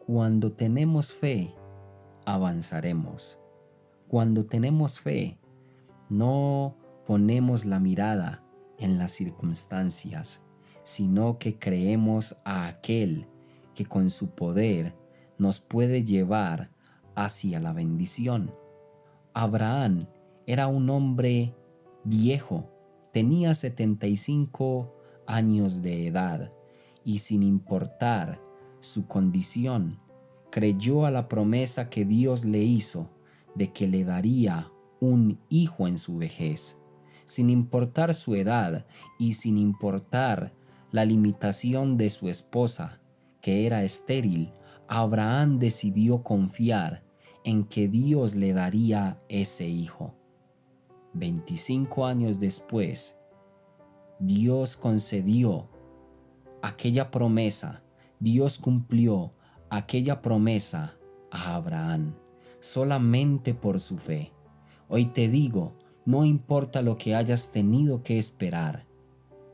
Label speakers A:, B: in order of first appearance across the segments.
A: Cuando tenemos fe, avanzaremos. Cuando tenemos fe, no ponemos la mirada en las circunstancias, sino que creemos a aquel que con su poder nos puede llevar hacia la bendición. Abraham era un hombre viejo, tenía 75 años de edad y sin importar su condición, creyó a la promesa que Dios le hizo de que le daría un hijo en su vejez. Sin importar su edad y sin importar la limitación de su esposa, que era estéril, Abraham decidió confiar en que Dios le daría ese hijo. 25 años después, Dios concedió aquella promesa, Dios cumplió aquella promesa a Abraham, solamente por su fe. Hoy te digo, no importa lo que hayas tenido que esperar,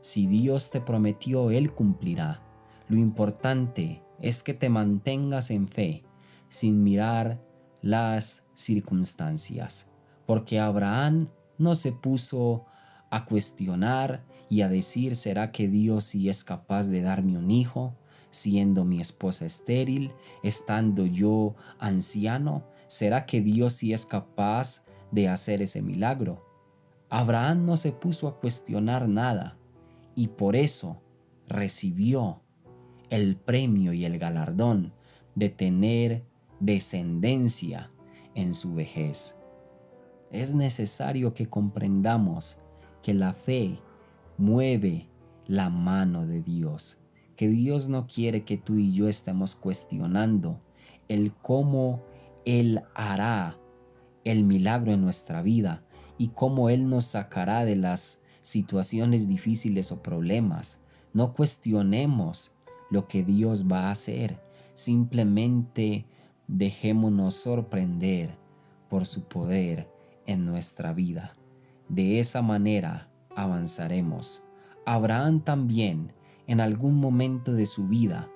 A: si Dios te prometió, Él cumplirá. Lo importante es que te mantengas en fe, sin mirar las circunstancias, porque Abraham no se puso a cuestionar y a decir, ¿será que Dios sí es capaz de darme un hijo, siendo mi esposa estéril, estando yo anciano? ¿Será que Dios sí es capaz de hacer ese milagro? Abraham no se puso a cuestionar nada y por eso recibió el premio y el galardón de tener descendencia en su vejez. Es necesario que comprendamos que la fe mueve la mano de Dios, que Dios no quiere que tú y yo estemos cuestionando el cómo Él hará el milagro en nuestra vida y cómo Él nos sacará de las situaciones difíciles o problemas. No cuestionemos lo que Dios va a hacer, simplemente dejémonos sorprender por su poder en nuestra vida. De esa manera avanzaremos. Abraham también, en algún momento de su vida,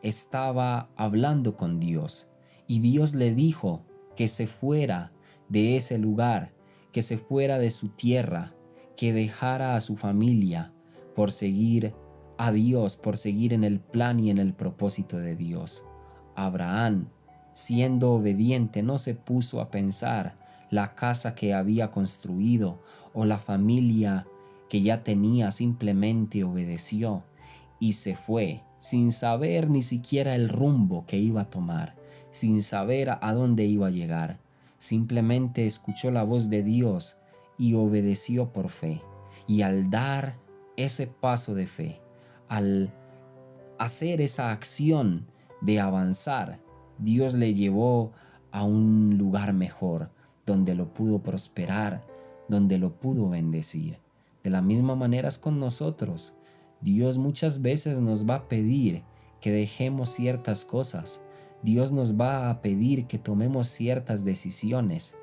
A: estaba hablando con Dios y Dios le dijo que se fuera de ese lugar, que se fuera de su tierra, que dejara a su familia por seguir a Dios, por seguir en el plan y en el propósito de Dios. Abraham, siendo obediente, no se puso a pensar la casa que había construido o la familia que ya tenía, simplemente obedeció y se fue sin saber ni siquiera el rumbo que iba a tomar, sin saber a dónde iba a llegar. Simplemente escuchó la voz de Dios y obedeció por fe. Y al dar ese paso de fe, al hacer esa acción de avanzar, Dios le llevó a un lugar mejor, donde lo pudo prosperar, donde lo pudo bendecir. De la misma manera es con nosotros. Dios muchas veces nos va a pedir que dejemos ciertas cosas. Dios nos va a pedir que tomemos ciertas decisiones.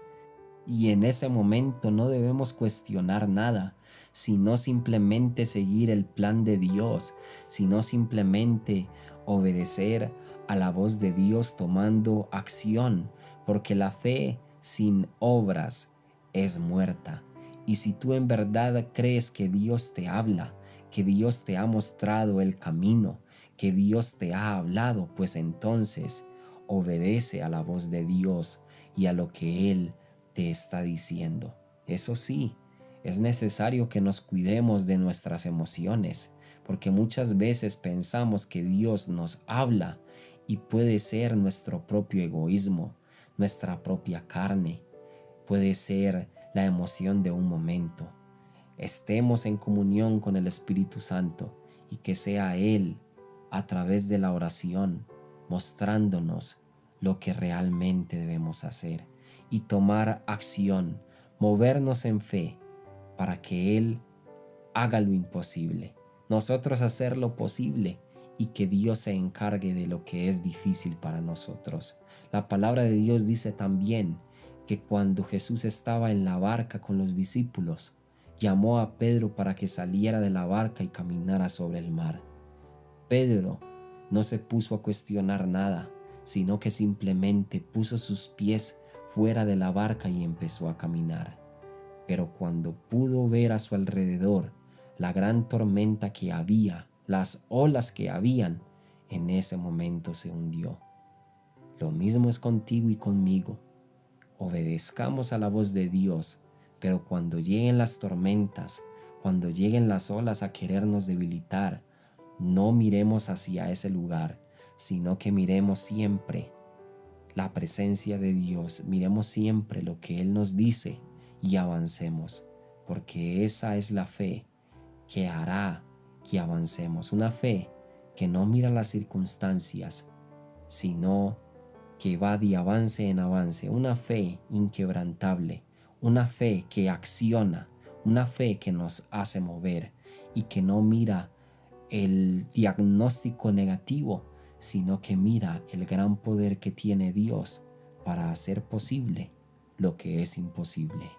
A: Y en ese momento no debemos cuestionar nada, sino simplemente seguir el plan de Dios, sino simplemente obedecer a la voz de Dios tomando acción, porque la fe sin obras es muerta. Y si tú en verdad crees que Dios te habla, que Dios te ha mostrado el camino, que Dios te ha hablado, pues entonces obedece a la voz de Dios y a lo que Él te está diciendo. Eso sí, es necesario que nos cuidemos de nuestras emociones, porque muchas veces pensamos que Dios nos habla y puede ser nuestro propio egoísmo, nuestra propia carne, puede ser la emoción de un momento. Estemos en comunión con el Espíritu Santo y que sea Él, a través de la oración, mostrándonos lo que realmente debemos hacer y tomar acción, movernos en fe para que Él haga lo imposible, nosotros hacer lo posible y que Dios se encargue de lo que es difícil para nosotros. La palabra de Dios dice también que cuando Jesús estaba en la barca con los discípulos, llamó a Pedro para que saliera de la barca y caminara sobre el mar. Pedro no se puso a cuestionar nada, sino que simplemente puso sus pies fuera de la barca y empezó a caminar. Pero cuando pudo ver a su alrededor la gran tormenta que había, las olas que habían, en ese momento se hundió. Lo mismo es contigo y conmigo. Obedezcamos a la voz de Dios, pero cuando lleguen las tormentas, cuando lleguen las olas a querernos debilitar, no miremos hacia ese lugar, sino que miremos siempre la presencia de Dios, miremos siempre lo que Él nos dice y avancemos, porque esa es la fe que hará que avancemos, una fe que no mira las circunstancias, sino que va de avance en avance, una fe inquebrantable, una fe que acciona, una fe que nos hace mover y que no mira el diagnóstico negativo, sino que mira el gran poder que tiene Dios para hacer posible lo que es imposible.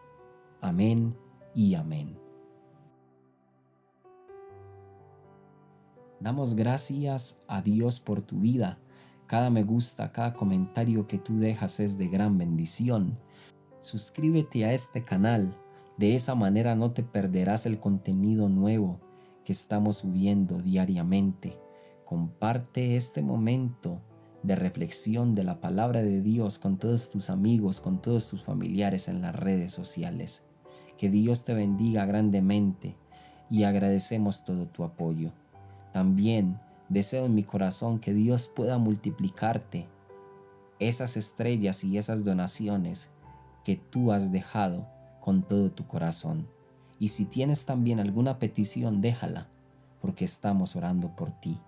A: Amén y amén. Damos gracias a Dios por tu vida. Cada me gusta, cada comentario que tú dejas es de gran bendición. Suscríbete a este canal. De esa manera no te perderás el contenido nuevo que estamos subiendo diariamente. Comparte este momento de reflexión de la palabra de Dios con todos tus amigos, con todos tus familiares en las redes sociales. Que Dios te bendiga grandemente y agradecemos todo tu apoyo. También deseo en mi corazón que Dios pueda multiplicarte esas estrellas y esas donaciones que tú has dejado con todo tu corazón. Y si tienes también alguna petición, déjala, porque estamos orando por ti.